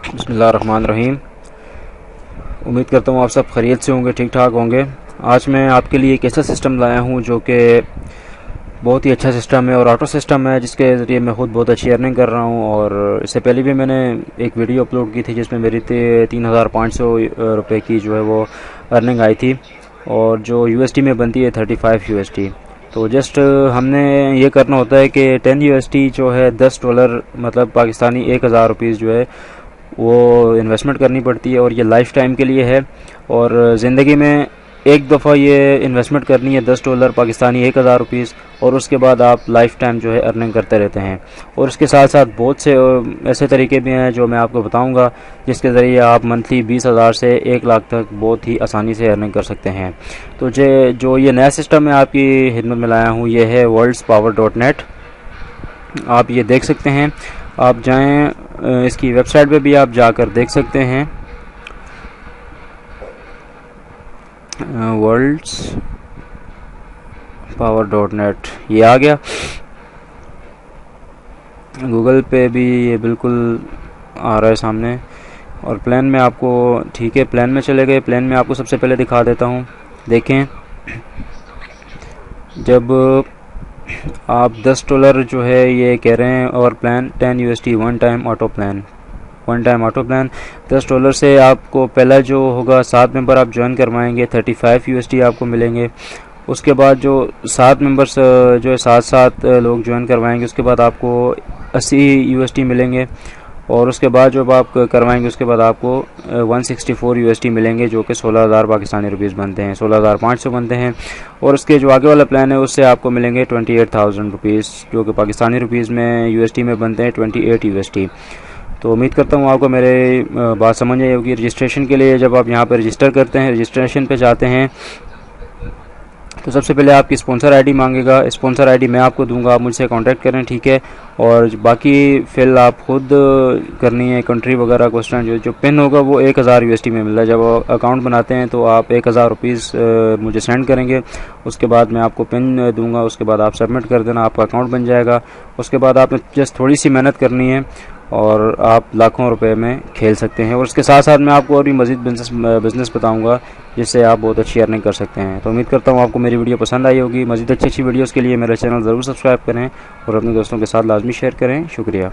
बिस्मिल्लाहिर्रहमानिर्रहीम। उम्मीद करता हूँ आप सब खैरियत से होंगे, ठीक ठाक होंगे। आज मैं आपके लिए एक ऐसा सिस्टम लाया हूँ जो कि बहुत ही अच्छा सिस्टम है और ऑटो सिस्टम है, जिसके ज़रिए मैं ख़ुद बहुत अच्छी अर्निंग कर रहा हूँ। और इससे पहले भी मैंने एक वीडियो अपलोड की थी जिसमें मेरी 3,500 रुपये की जो है वो अर्निंग आई थी, और जो यूएसडी में बनती है 35 यूएसडी। तो जस्ट हमने ये करना होता है कि 10 यूएसडी जो है $10 मतलब पाकिस्तानी 1,000 रुपीज़ जो है वो इन्वेस्टमेंट करनी पड़ती है, और ये लाइफ टाइम के लिए है। और ज़िंदगी में एक दफ़ा ये इन्वेस्टमेंट करनी है $10 पाकिस्तानी 1,000 रुपीज़, और उसके बाद आप लाइफ टाइम जो है अर्निंग करते रहते हैं। और इसके साथ साथ बहुत से ऐसे तरीके भी हैं जो मैं आपको बताऊंगा, जिसके ज़रिए आप मंथली 20,000 से 1 लाख तक बहुत ही आसानी से अर्निंग कर सकते हैं। तो जो ये नया सिस्टम है आपकी खिदमत में लाया हूँ, ये है worldspower.net। आप ये देख सकते हैं, आप जाएं इसकी वेबसाइट पे भी आप जाकर देख सकते हैं। worldspower.net ये आ गया। गूगल पे भी ये बिल्कुल आ रहा है सामने। और प्लान में आपको, ठीक है, प्लान में चले गए। प्लान में आपको सबसे पहले दिखा देता हूँ। देखें, जब आप $10 जो है ये कह रहे हैं, और plan 10 USD one time auto plan $10 से आपको पहला जो होगा 7 मेंबर आप ज्वाइन करवाएंगे, 35 यूएसडी आपको मिलेंगे। उसके बाद जो 7 मेंबर्स जो है 7 लोग ज्वाइन करवाएंगे, उसके बाद आपको 80 यूएसडी मिलेंगे। और उसके बाद जब आप करवाएंगे उसके बाद आपको 164 यूएसडी मिलेंगे, जो कि 16,000 पाकिस्तानी रुपीज़ बनते हैं, 16,500 बनते हैं। और उसके जो आगे वाला प्लान है उससे आपको मिलेंगे 28,000 रुपीज़, जो कि पाकिस्तानी रुपीज़ में यूएसडी में बनते हैं 28 यूएसडी। तो उम्मीद करता हूँ आपको मेरे बात समझ आई होगी। रजिस्ट्रेशन के लिए जब आप यहाँ पर रजिस्टर करते हैं, रजिस्ट्रेशन पे जाते हैं, तो सबसे पहले आपकी स्पॉन्सर आईडी मांगेगा। स्पॉन्सर आईडी मैं आपको दूंगा, आप मुझसे कांटेक्ट करें, ठीक है। और बाकी फिल आप खुद करनी है, कंट्री वगैरह क्वेश्चन। जो पिन होगा वो 1,000 यूएसडी में मिल रहा है। जब अकाउंट बनाते हैं तो आप 1,000 रुपीज़ मुझे सेंड करेंगे, उसके बाद मैं आपको पिन दूंगा, उसके बाद आप सबमिट कर देना, आपका अकाउंट बन जाएगा। उसके बाद आपने जस्ट थोड़ी सी मेहनत करनी है और आप लाखों रुपए में खेल सकते हैं। और उसके साथ साथ मैं आपको और भी मज़ीद बिज़नेस बताऊंगा, जिससे आप बहुत अच्छी अर्निंग कर सकते हैं। तो उम्मीद करता हूँ आपको मेरी वीडियो पसंद आई होगी। मज़ीद अच्छी वीडियोज़ के लिए मेरा चैनल ज़रूर सब्सक्राइब करें और अपने दोस्तों के साथ लाजमी शेयर करें। शुक्रिया।